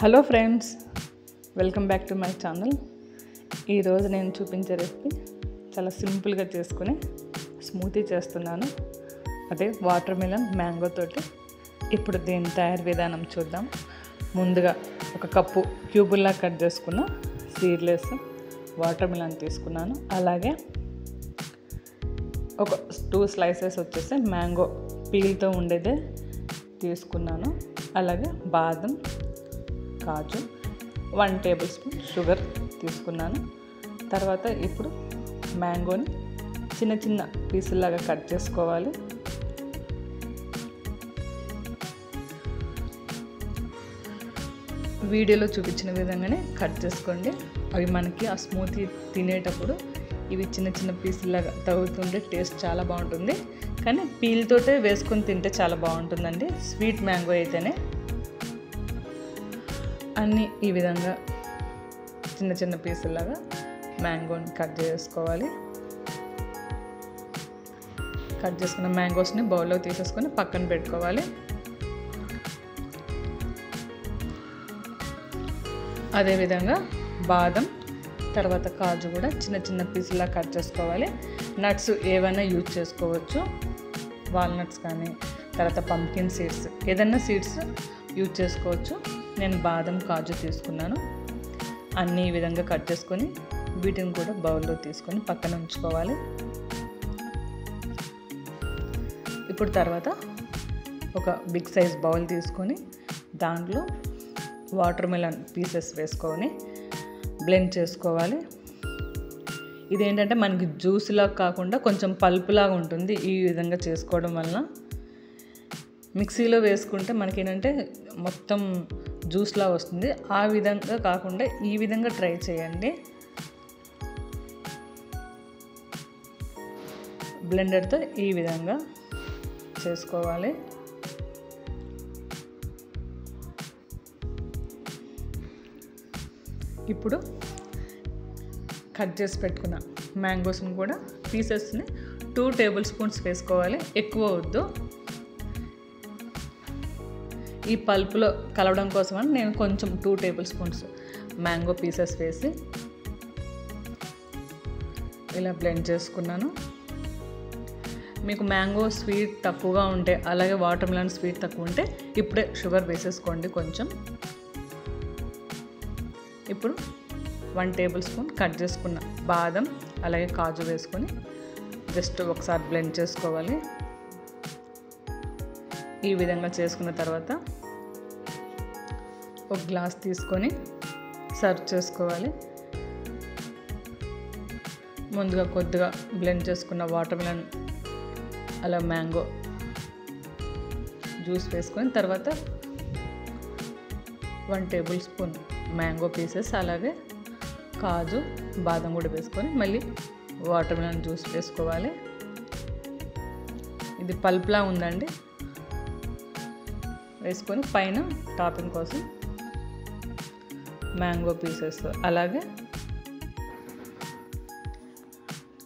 Hello friends, welcome back to my channel. ఈరోజు నేను చూపించే రెసిపీ చాలా సింపుల్గా చేసుకుని స్మూతీ చేస్తున్నాను. అదే వాటర్ మిలన్ మ్యాంగో తోటి. ఇప్పుడు దీని తయారు విధానం చూద్దాం. ముందుగా ఒక కప్పు క్యూబుల్లా కట్ చేసుకున్న సీడ్లెస్ వాటర్ మిలన్ తీసుకున్నాను. అలాగే ఒక 2 స్లైసెస్ వచ్చేసి మ్యాంగో పీల్తో ఉండేదే తీసుకున్నాను. అలాగే బాదం, కాజు, 1 టేబుల్ స్పూన్ షుగర్ తీసుకున్నాను. తర్వాత ఇప్పుడు మ్యాంగోని చిన్న చిన్న పీసుల్లాగా కట్ చేసుకోవాలి. వీడియోలో చూపించిన విధంగానే కట్ చేసుకోండి. అవి మనకి ఆ స్మూతీ తినేటప్పుడు ఇవి చిన్న చిన్న పీసుల్లాగా తగులుతుంటే టేస్ట్ చాలా బాగుంటుంది. కానీ పీల్తోటే వేసుకొని తింటే చాలా బాగుంటుందండి. స్వీట్ మ్యాంగో అయితేనే. అన్నీ ఈ విధంగా చిన్న చిన్న పీసుల్లాగా మ్యాంగోని కట్ చేసుకోవాలి. కట్ చేసుకున్న మ్యాంగోస్ని బౌల్లో తీసేసుకొని పక్కన పెట్టుకోవాలి. అదేవిధంగా బాదం, తర్వాత కాజు కూడా చిన్న చిన్న పీసులా కట్ చేసుకోవాలి. నట్స్ ఏవైనా యూజ్ చేసుకోవచ్చు, వాల్నట్స్ కానీ, తర్వాత పంకిన్ సీడ్స్, ఏదైనా సీడ్స్ యూజ్ చేసుకోవచ్చు. నేను బాదం, కాజు తీసుకున్నాను. అన్నీ ఈ విధంగా కట్ చేసుకొని వీటిని కూడా బౌల్లో తీసుకొని పక్కన ఉంచుకోవాలి. ఇప్పుడు తర్వాత ఒక బిగ్ సైజ్ బౌల్ తీసుకొని దాంట్లో వాటర్ మిలన్ పీసెస్ వేసుకొని బ్లెండ్ చేసుకోవాలి. ఇదేంటంటే మనకి జ్యూస్లాగా కాకుండా కొంచెం పల్పులాగా ఉంటుంది. ఈ విధంగా చేసుకోవడం వలన మిక్సీలో వేసుకుంటే మనకేంటంటే మొత్తం జ్యూస్లా వస్తుంది. ఆ విధంగా కాకుండా ఈ విధంగా ట్రై చేయండి. బ్లెండర్తో ఈ విధంగా చేసుకోవాలి. ఇప్పుడు కట్ చేసి పెట్టుకున్న మ్యాంగోస్ని కూడా పీసెస్ని 2 టేబుల్ స్పూన్స్ వేసుకోవాలి. ఎక్కువ వద్దు. ఈ పల్పులో కలవడం కోసమని నేను కొంచెం 2 టేబుల్ స్పూన్స్ మ్యాంగో పీసెస్ వేసి ఇలా బ్లెండ్ చేసుకున్నాను. మీకు మ్యాంగో స్వీట్ తక్కువగా ఉంటే, అలాగే వాటర్ మిలన్ స్వీట్ తక్కువ ఉంటే ఇప్పుడే షుగర్ వేసేసుకోండి కొంచెం. ఇప్పుడు 1 టేబుల్ స్పూన్ కట్ చేసుకున్న బాదం, అలాగే కాజు వేసుకొని జస్ట్ ఒకసారి బ్లెండ్ చేసుకోవాలి. ఈ విధంగా చేసుకున్న తర్వాత ఒక గ్లాస్ తీసుకొని సర్వ్ చేసుకోవాలి. ముందుగా కొద్దిగా బ్లెండ్ చేసుకున్న వాటర్ మిలన్, అలా మ్యాంగో జ్యూస్ వేసుకొని తర్వాత 1 టేబుల్ స్పూన్ మ్యాంగో పీసెస్, అలాగే కాజు, బాదం కూడా వేసుకొని మళ్ళీ వాటర్ మిలన్ జ్యూస్ వేసుకోవాలి. ఇది పల్ప్లా ఉందండి. వేసుకొని పైన టాపింగ్ కోసం మ్యాంగో పీసెస్, అలాగే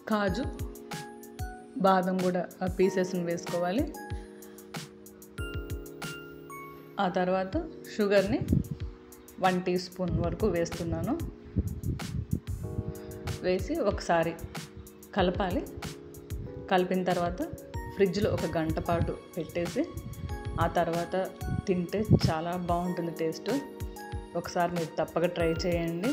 కాజు, బాదం కూడా ఆ పీసెస్ని వేసుకోవాలి. ఆ తర్వాత షుగర్ని 1 టీ స్పూన్ వరకు వేస్తున్నాను. వేసి ఒకసారి కలపాలి. కలిపిన తర్వాత ఫ్రిడ్జ్లో 1 గంట పాటు పెట్టేసి ఆ తర్వాత తింటే చాలా బాగుంటుంది టేస్ట్. ఒకసారి మీరు తప్పక ట్రై చేయండి.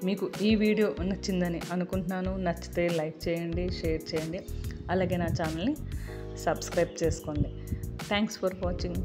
మీకు ఈ వీడియో నచ్చిందని అనుకుంటున్నాను. నచ్చితే లైక్ చేయండి, షేర్ చేయండి, అలాగే నా ఛానల్ని సబ్స్క్రైబ్ చేసుకోండి. Thanks for watching.